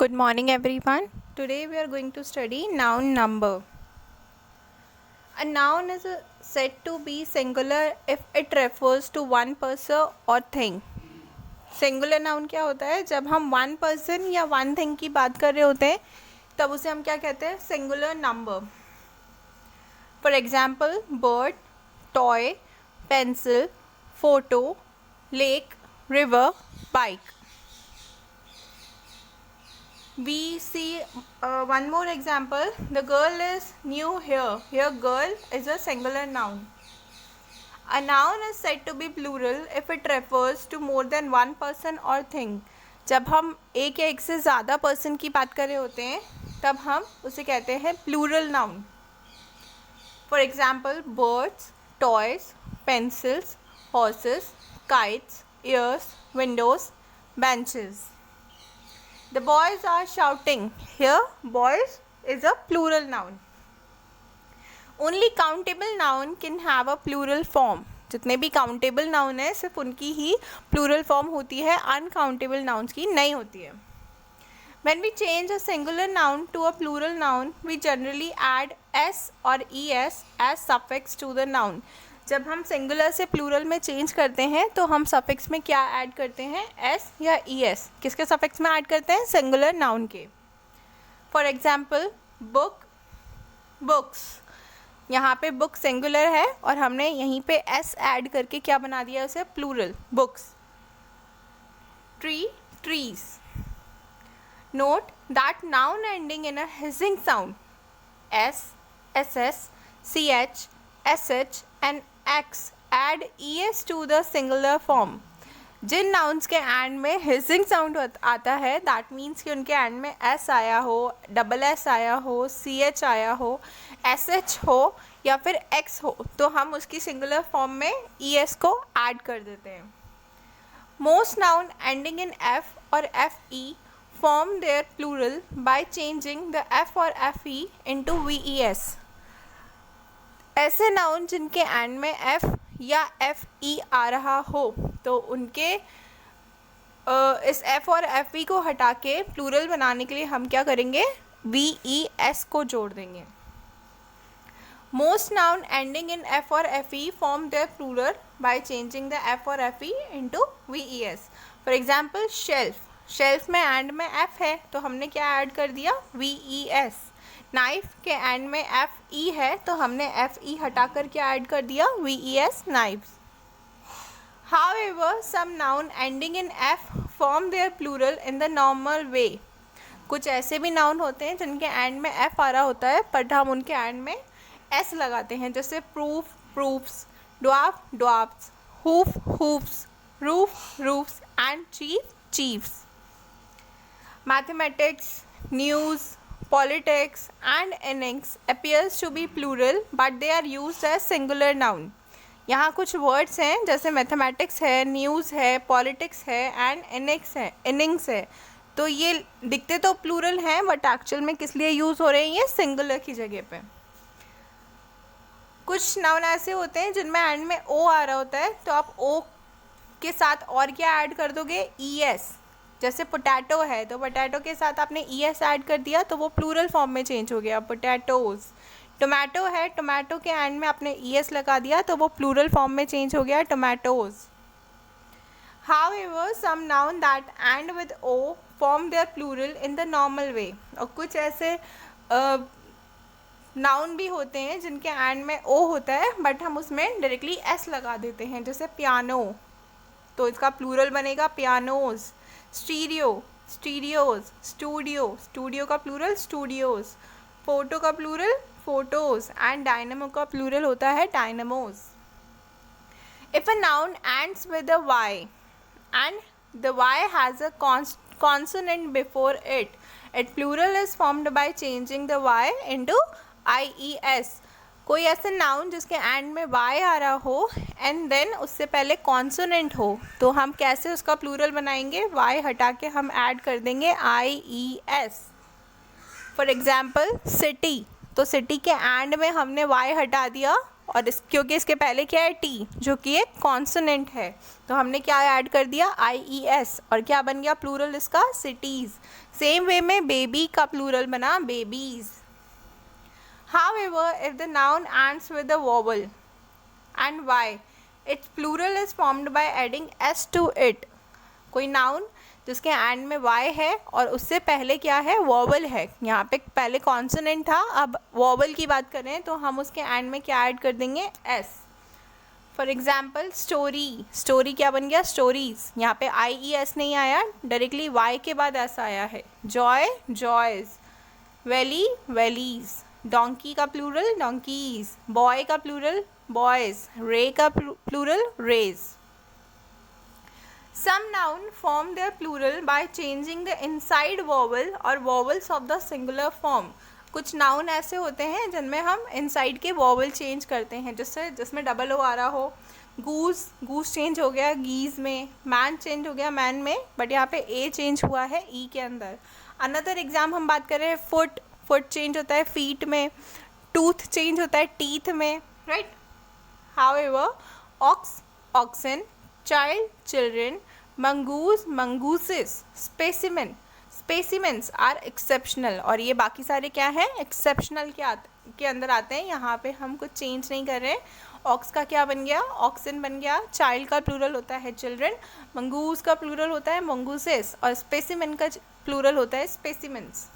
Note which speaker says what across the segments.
Speaker 1: Good morning everyone. Today we are going to study noun number. A noun is said to be singular if it refers to one person or thing. Singular noun क्या होता है? जब हम one person या one thing की बात कर रहे होते हैं तब उसे हम क्या कहते हैं? Singular number. For example, bird, toy, pencil, photo, lake, river, bike. We see one more example. The girl is new here. Here girl is a singular noun. A noun is said to be plural if it refers to more than one person or thing. जब हम एक या एक से ज़्यादा person की बात कर रहे होते हैं तब हम उसे कहते हैं plural noun. For example birds, toys, pencils, horses, kites, ears, windows, benches. The boys are shouting. Here boys is a plural noun. Only countable noun can have a plural form. जितने भी countable noun है सिर्फ उनकी ही plural form होती है, uncountable nouns की नहीं होती है. When we change a singular noun to a plural noun, we generally add s or es as suffix to the noun. जब हम सिंगुलर से प्लूरल में चेंज करते हैं तो हम सफिक्स में क्या ऐड करते हैं? एस या ई एस. किसके सफिक्स में ऐड करते हैं? सिंगुलर नाउन के. For example book, books. यहाँ पे बुक सिंगुलर है और हमने यहीं पे एस ऐड करके क्या बना दिया उसे? Plural, books. Tree, trees. Note that noun ending in a hissing sound s, s s, c h, s h and x add e s to the singular form. जिन नाउन्स के end में hissing sound आता है that means कि उनके and में S आया हो, डबल एस आया हो, सी एच आया हो, एस एच हो या फिर एक्स हो तो हम उसकी सिंगुलर फॉर्म में ई एस को ऐड कर देते हैं. Most noun ending in F और F E form their plural by changing the F और एफ ई इनटू वी ई एस. ऐसे नाउन जिनके एंड में एफ या एफ ई आ रहा हो तो उनके इस एफ और एफ ई को हटा के प्लूरल बनाने के लिए हम क्या करेंगे? वी ई एस को जोड़ देंगे. Most noun ending in F और F E form their plural by changing the F और F E into V E S. For example shelf. Shelf में एंड में एफ है तो हमने क्या ऐड कर दिया? V E S. नाइफ के एंड में एफ ई है तो हमने एफ ई हटा कर क्या ऐड कर दिया? V E s, knifes. However some noun ending in f form their plural in the normal way. कुछ ऐसे भी नाउन होते हैं जिनके एंड में एफ आ रहा होता है बट हम उनके एंड में एस लगाते हैं. जैसे proof, proofs, dwarf, dwarfs, hoof, hoofs, roof, roofs and chief, chiefs. Mathematics, news, politics and innings appears to be plural but they are used as singular noun. यहाँ कुछ वर्ड्स हैं जैसे मैथमेटिक्स है, news है, politics है and innings है तो ये दिखते तो प्लूरल हैं बट एक्चुअल में किस लिए यूज़ हो रहे हैं? ये सिंगुलर की जगह पे. कुछ नाउन ऐसे होते हैं जिनमें एंड में ओ आ रहा होता है तो आप ओ के साथ और क्या ऐड कर दोगे? E S. जैसे पोटैटो है तो पोटैटो के साथ आपने ई एस ऐड कर दिया तो वो प्लूरल फॉर्म में चेंज हो गया, पोटैटोज. टोमेटो है, टोमेटो के एंड में आपने ई एस लगा दिया तो वो प्लूरल फॉर्म में चेंज हो गया, tomatoes. However some noun that end with o form their plural in the normal way. और कुछ ऐसे नाउन भी होते हैं जिनके एंड में ओ होता है बट हम उसमें डायरेक्टली एस लगा देते हैं. जैसे पियानो तो इसका प्लूरल बनेगा pianos. Stereo, stereos. Studio, studio का प्लूरल स्टूडियोज. फोटो का प्लूरल फोटोज एंड डायनेमो का प्लूरल होता है dynamos. If a noun ends with a Y and the Y has a consonant before it, it plural is formed by changing the Y into I E S. कोई ऐसे noun जिसके and में Y आ रहा हो and then उससे पहले consonant हो तो हम कैसे उसका प्लूरल बनाएंगे? वाई हटा के हम ऐड कर देंगे I E S. For example city. तो सिटी के एंड में हमने वाई हटा दिया और क्योंकि इसके पहले क्या है? टी, जो कि एक कॉन्सोनेंट है तो हमने क्या ऐड कर दिया? आई ई एस. और क्या बन गया प्लूरल इसका? सिटीज़. सेम वे में बेबी का प्लूरल बना babies. However, if the noun ends with a vowel and y, its plural is formed by adding s to it. कोई नाउन जिसके एंड में y है और उससे पहले क्या है, वॉवल है. यहाँ पे पहले कॉन्सोनेंट था, अब वॉवल की बात करें तो हम उसके एंड में क्या ऐड कर देंगे, s. For example story, story क्या बन गया, स्टोरीज. यहाँ पे IES नहीं आया, डायरेक्टली y के बाद s आया है. Joy, joys. Valley, valleys. Donkey का प्लूरल डोंकीज. बॉय का प्लूरल बॉयज. रे का plural rays. Some noun form their plural by changing the inside vowel or vowels of the singular form. कुछ noun ऐसे होते हैं जिनमें हम इनसाइड के वॉवल चेंज करते हैं, जिसमें डबल ओ आ रहा हो. गूस, गूस चेंज हो गया गीज में. मैन चेंज हो गया मैन में, बट यहाँ पे ए चेंज हुआ है ई के अंदर. अनदर एग्जाम हम बात करें, फुट, फुट चेंज होता है फीट में. टूथ चेंज होता है टीथ में, right. However ox, oxen. Child, children. Mongoose, mongooses. Specimen, specimens are exceptional. और ये बाकी सारे क्या हैं, एक्सेप्शनल के अंदर आते हैं. यहाँ पे हम कुछ चेंज नहीं कर रहे. ऑक्स का क्या बन गया, ऑक्सन बन गया. चाइल्ड का प्लूरल होता है चिल्ड्रेन. मंगूज का प्लूरल होता है मंगूसेस. और स्पेसिमेन का प्लूरल होता है specimens.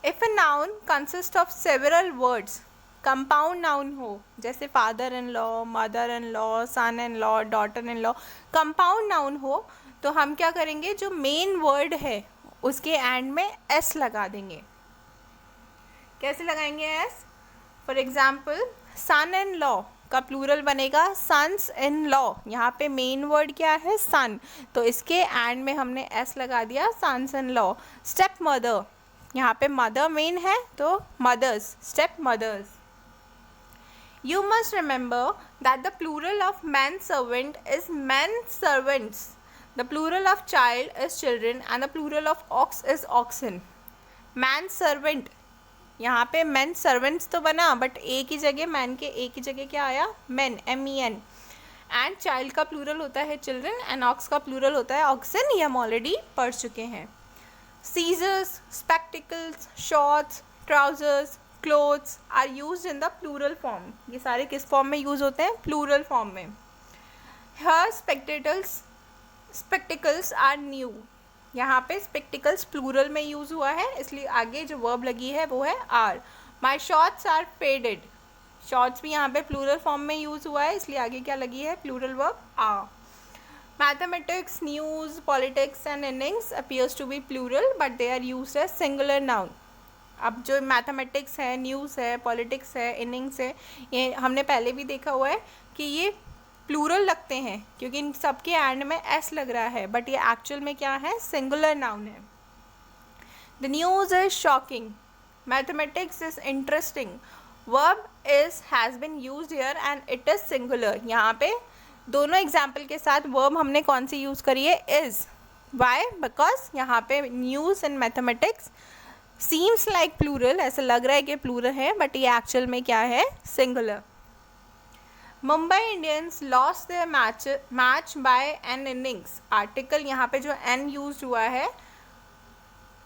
Speaker 1: If a noun consist of several words, compound noun हो, जैसे father in law, mother in law, son in law, daughter in law, compound noun हो, तो हम क्या करेंगे, जो मेन वर्ड है उसके एंड में एस लगा देंगे. कैसे लगाएंगे s? For example son in law का प्लूरल बनेगा सन्स इन लॉ. यहाँ पे मेन वर्ड क्या है, सन, तो इसके एंड में हमने एस लगा दिया, sons in law. Stepmother, यहाँ पे मदर मेन है तो mothers, stepmothers. You must remember that the plural of man servant is men servants. The plural of child is children and the plural of ox is oxen. Man servant, यहाँ पे men servants तो बना, but ए की जगह, man के ए की जगह क्या आया, men, MEN. एंड चाइल्ड का प्लूरल होता है चिल्ड्रन एंड ऑक्स का प्लूरल होता है ऑक्सन. ये हम ऑलरेडी पढ़ चुके हैं. Scissors, spectacles, shorts, trousers, clothes are use in the plural form. ये सारे किस फॉर्म में यूज होते हैं, प्लूरल फॉर्म में. हर स्पेक्टिकल्स आर न्यू. यहाँ पे स्पेक्टिकल्स प्लूरल में यूज हुआ है, इसलिए आगे जो वर्ब लगी है वो है are. My shorts are faded. Shorts भी यहाँ पे प्लूरल फॉर्म में यूज हुआ है, इसलिए आगे क्या लगी है, plural verb are. Mathematics, news, politics and innings appears to be plural but they are used as singular noun. अब जो मैथमेटिक्स है, न्यूज़ है, पॉलिटिक्स है, इनिंग्स है, ये हमने पहले भी देखा हुआ है कि ये प्लूरल लगते हैं क्योंकि इन सबके एंड में एस लग रहा है, बट ये एक्चुअल में क्या है, सिंगुलर नाउन है. The news is shocking. Mathematics is interesting. Verb is has been used here and it is singular. यहाँ पे दोनों एग्जाम्पल के साथ वर्ब हमने कौन सी यूज़ करी है, इज़. वाई? बिकॉज यहाँ पे news and mathematics seems like plural, ऐसा लग रहा है कि प्लूरल है, बट ये एक्चुअल में क्या है, singular. Mumbai Indians lost their match by an innings. Article यहाँ पे जो एन यूज हुआ है,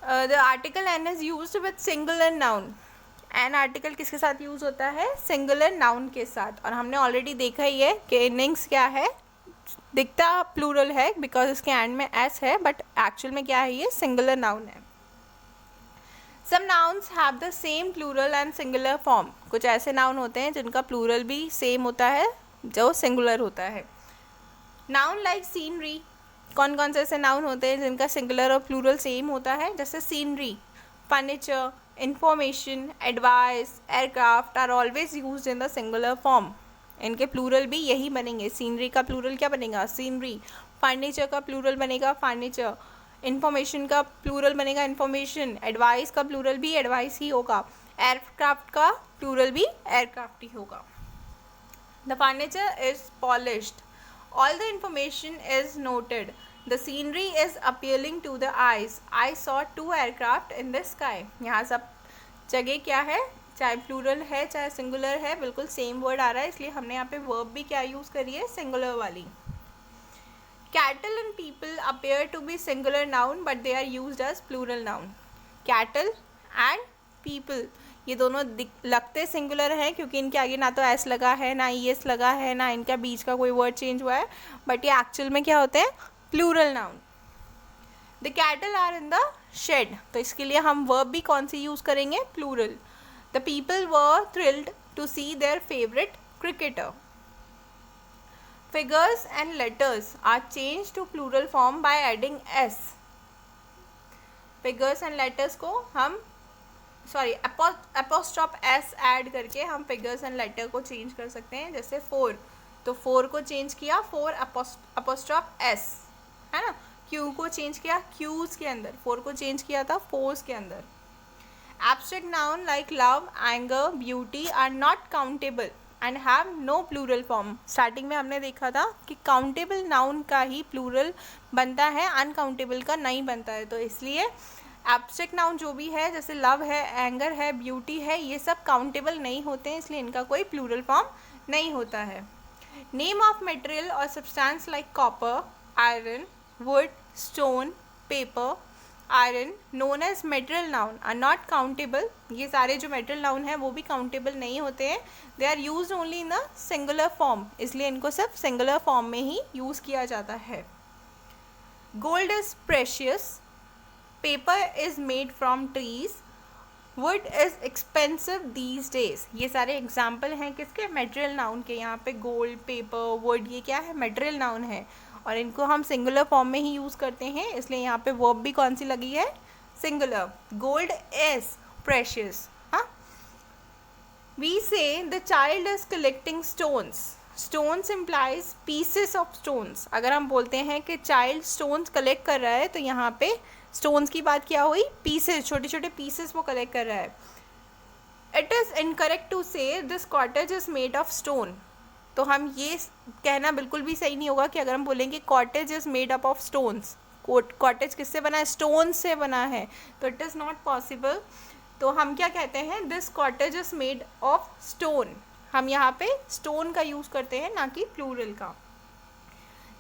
Speaker 1: the article an is used with singular noun. An article किसके साथ यूज होता है, सिंगुलर नाउन के साथ. और हमने ऑलरेडी देखा ही है कि इनिंग्स क्या है, दिखता प्लूरल है बिकॉज इसके एंड में एस है, बट एक्चुअल में क्या है, ये सिंगुलर नाउन है. Some nouns have the same plural and singular form. कुछ ऐसे नाउन होते हैं जिनका प्लूरल भी सेम होता है जो सिंगुलर होता है. Noun like scenery. कौन कौन से ऐसे नाउन होते हैं जिनका सिंगुलर और प्लूरल सेम होता है, जैसे scenery, furniture, information, advice, aircraft are always used in the singular form. इनके प्लूरल भी यही बनेंगे. सीनरी का प्लूरल क्या बनेगा, सीनरी. फर्नीचर का प्लूरल बनेगा फर्नीचर. इन्फॉर्मेशन का प्लूरल बनेगा इन्फॉर्मेशन. एडवाइस का प्लूरल भी एडवाइस ही होगा. एयरक्राफ्ट का प्लूरल भी एयरक्राफ्ट ही होगा. The furniture is polished. All the information is noted. The scenery is appealing to the eyes. I saw 2 aircraft in the sky. यहाँ सब जगह क्या है, चाहे प्लूरल है चाहे सिंगुलर है, बिल्कुल सेम वर्ड आ रहा है, इसलिए हमने यहाँ पे वर्ब भी क्या यूज़ करी है, सिंगुलर वाली. Cattle and people appear to be singular noun but they are used as plural noun. Cattle and people ये दोनों लगते सिंगुलर हैं क्योंकि इनके आगे ना तो एस लगा है, ना ईएस लगा है, ना इनका बीच का कोई वर्ड चेंज हुआ है, बट ये एक्चुअल में क्या होते हैं? Plural noun. The cattle are in the shed, तो इसके लिए हम वर्ब भी कौन सी यूज करेंगे? Plural. The people were thrilled to see their favourite cricketer. Figures and letters are changed to plural form by adding s. Figures and letters को हम apostrophe s ऐड करके हम figures and letter को change कर सकते हैं. जैसे 4, तो 4 को चेंज किया 4 apostrophe s, है ना. q को चेंज किया q's के अंदर, 4 को चेंज किया था 4's के अंदर. Abstract noun like love, anger, beauty are not countable and have no plural form. Starting में हमने देखा था कि काउंटेबल नाउन का ही प्लूरल बनता है, अनकाउंटेबल का नहीं बनता है. तो इसलिए एब्स्ट्रैक्ट नाउन जो भी है, जैसे लव है, एंगर है, ब्यूटी है, ये सब काउंटेबल नहीं होते हैं, इसलिए इनका कोई प्लूरल फॉर्म नहीं होता है. नेम ऑफ मटेरियल और substance like copper, iron, wood, stone, paper, iron known as material noun are not countable. ये सारे जो मेटेरियल नाउन हैं वो भी काउंटेबल नहीं होते हैं. They are use only in the singular form, इसलिए इनको सिर्फ सिंगुलर फॉर्म में ही यूज़ किया जाता है. Gold is precious, paper is made from trees, would is expensive these days. ये सारे एग्जाम्पल हैं किसके? मेटेरियल नाउन के. यहाँ पे गोल्ड, पेपर, वुड ये क्या है? मेटेरियल नाउन है और इनको हम सिंगुलर फॉर्म में ही यूज़ करते हैं, इसलिए यहाँ पे वर्ब भी कौन सी लगी है? सिंगुलर. Gold is precious. हाँ, वी से the child is collecting stones. Stones implies pieces of stones. अगर हम बोलते हैं कि चाइल्ड स्टोन्स कलेक्ट कर रहा है तो यहाँ पे स्टोन्स की बात क्या हुई? पीसेस, छोटे छोटे पीसेस वो कलेक्ट कर रहा है. इट इज़ इनकरेक्ट टू से this cottage is made of stone. तो हम ये कहना बिल्कुल भी सही नहीं होगा कि अगर हम बोलेंगे cottage is made up of stones, cottage किससे बना है? स्टोन से बना है, तो इट इज़ नॉट पॉसिबल. तो हम क्या कहते हैं? This cottage is made of stone. हम यहाँ पे स्टोन का यूज़ करते हैं, ना कि प्लूरल का.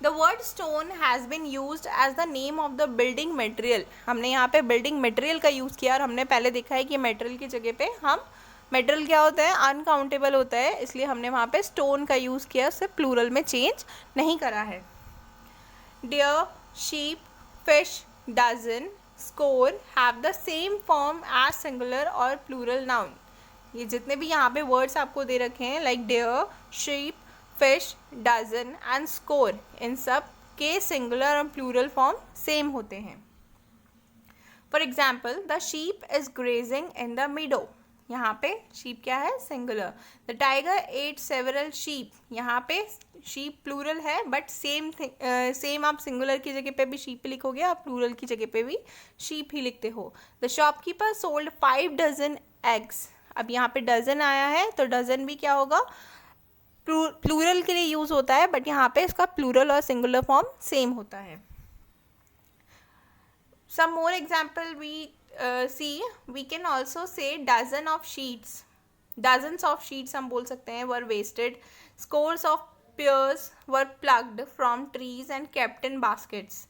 Speaker 1: The word stone has been used as the name of the building material. हमने यहाँ पे बिल्डिंग मटेरियल का यूज़ किया और हमने पहले देखा है कि मटेरियल की जगह पे हम मेटल क्या होता है? अनकाउंटेबल होता है, इसलिए हमने वहाँ पे स्टोन का यूज़ किया, उससे प्लूरल में चेंज नहीं करा है. Deer, sheep, fish, dozen, score have the same form as singular और प्लूरल नाउन. ये जितने भी यहाँ पे वर्ड्स आपको दे रखे हैं like deer, sheep, fish, dozen and score, इन सब के सिंगुलर और प्लूरल फॉर्म सेम होते हैं. For example, the sheep is grazing in the meadow. यहाँ पे शीप क्या है? Singular. The tiger ate several sheep. यहाँ पे शीप प्लूरल है, बट सेम आप सिंगुलर की जगह पे भी शीप लिखोगे, आप प्लूरल की जगह पे भी शीप ही लिखते हो. The shopkeeper sold 5 dozen eggs. अब यहाँ पे डजन आया है तो डजन भी क्या होगा? प्लूरल के लिए यूज होता है, बट यहाँ पे इसका प्लूरल और सिंगुलर फॉर्म सेम होता है. Some more example we see, we can also say dozen of sheets. Dozens of sheets हम बोल सकते हैं were wasted. Scores of pears were plucked from trees and kept in baskets.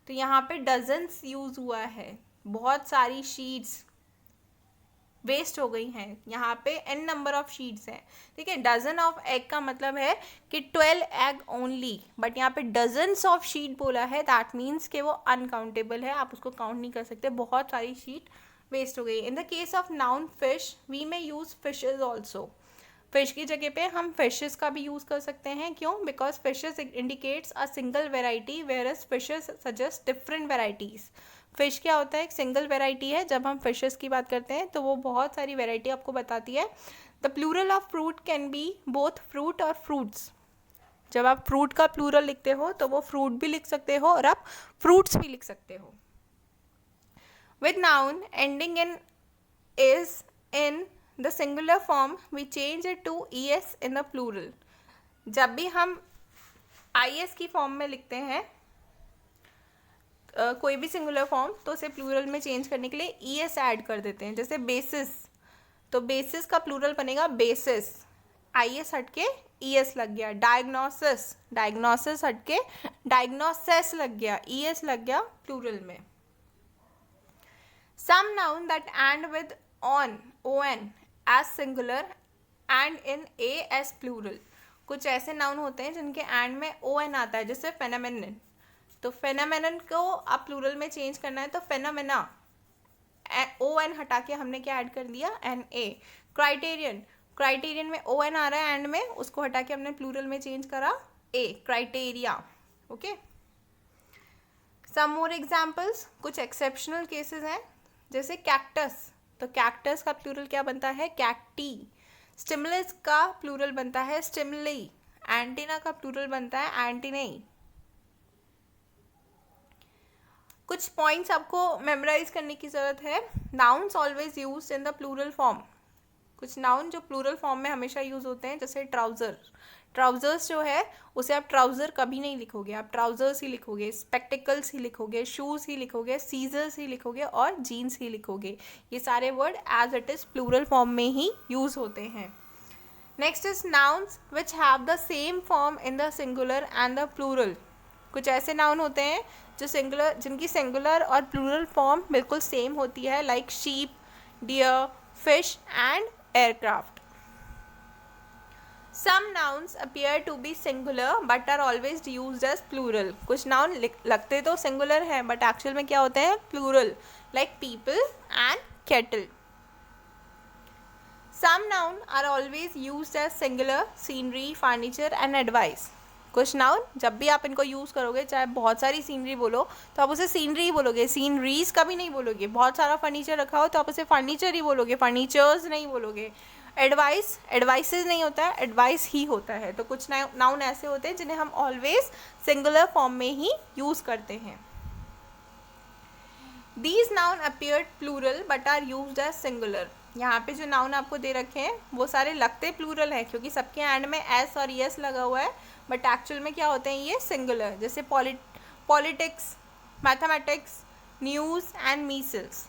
Speaker 1: तो यहाँ पे dozens use हुआ है, बहुत सारी sheets वेस्ट हो गई हैं. यहाँ पे n नंबर ऑफ शीट्स हैं, ठीक है. डजन ऑफ एग का मतलब है कि 12 एग ओनली, बट यहाँ पे डजन्स ऑफ शीट बोला है, दैट मीन्स कि वो अनकाउंटेबल है, आप उसको काउंट नहीं कर सकते, बहुत सारी शीट वेस्ट हो गई. In the case of noun fish, we may use fishes also. Fish की जगह पे हम फिशेस का भी यूज़ कर सकते हैं. क्यों? Because fishes indicates a single variety, whereas fishes suggest different varieties. Fish क्या होता है? एक सिंगल वेराइटी है. जब हम फिशेस की बात करते हैं तो वो बहुत सारी वेराइटी आपको बताती है. The plural of fruit can be both fruit और फ्रूट्स. जब आप फ्रूट का प्लूरल लिखते हो तो वो फ्रूट भी लिख सकते हो और आप फ्रूट्स भी लिख सकते हो. With noun ending in is in the singular form we change it to es in the plural. जब भी हम is की फॉर्म में लिखते हैं कोई भी सिंगुलर फॉर्म, तो उसे प्लूरल में चेंज करने के लिए es ऐड कर देते हैं. जैसे बेसिस, तो बेसिस का प्लूरल बनेगा बेसिस. आई एस हट के ई एस लग गया. डायग्नोसिस, डायग्नोसिस हट के डायग्नोसिस लग गया, ई एस लग गया प्लूरल में. Some noun that end with on as singular and in a as plural. कुछ ऐसे नाउन होते हैं जिनके एंड में on आता है, जैसे phenomenon. तो phenomenon को आप प्लूरल में चेंज करना है तो phenomena, on हटा के हमने क्या ऐड कर दिया, na. क्राइटेरियन, क्राइटेरियन में on आ रहा है एंड में, उसको हटा के हमने प्लूरल में चेंज करा a, criteria. Okay. Some more examples, कुछ एक्सेप्शनल केसेस हैं, जैसे कैक्टस. तो कैक्टस का प्लूरल क्या बनता है, कैक्टी. स्टिमुलस का प्लूरल बनता है स्टिमुली. एंटीना का प्लूरल बनता है एंटीनेई. कुछ पॉइंट्स आपको मेमोराइज करने की जरूरत है. Nouns always used in the plural form. कुछ नाउन जो प्लूरल फॉर्म में हमेशा यूज होते हैं, जैसे ट्राउजर. ट्राउजर्स जो है उसे आप ट्राउजर कभी नहीं लिखोगे, आप ट्राउजर्स ही लिखोगे. स्पेक्टिकल्स ही लिखोगे, शूज ही लिखोगे, सीजर्स ही लिखोगे और जीन्स ही लिखोगे. ये सारे word as it is plural form में ही यूज होते हैं. Next is nouns which have the same form in the singular and the plural. कुछ ऐसे नाउन होते हैं जो सिंगुलर, जिनकी सिंगुलर और प्लूरल फॉर्म बिल्कुल सेम होती है, like sheep, deer, fish and aircraft. Some nouns appear to be singular but are always used as plural. कुछ नाउन लगते तो सिंगुलर हैं बट एक्चुअल में क्या होते हैं, plural, like people and kettle. Some noun are always used as singular, scenery, furniture and advice. कुछ noun जब भी आप इनको यूज़ करोगे, चाहे बहुत सारी सीनरी बोलो तो आप उसे सीनरी ही बोलोगे, सीनरीज कभी नहीं बोलोगे. बहुत सारा फर्नीचर रखा हो तो आप उसे फर्नीचर ही बोलोगे, फर्नीचर्स नहीं बोलोगे. एडवाइस, एडवाइसेस नहीं होता है, एडवाइस ही होता है. तो कुछ नाउन ऐसे होते हैं जिन्हें हम ऑलवेज सिंगुलर फॉर्म में ही यूज़ करते हैं. These noun appeared plural but are used as singular. यहाँ पे जो नाउन आपको दे रखे हैं वो सारे लगते प्लूरल हैं क्योंकि सबके एंड में एस और यस लगा हुआ है, बट एक्चुअल में क्या होते हैं ये सिंगुलर. जैसे politics, mathematics, news and Meselson.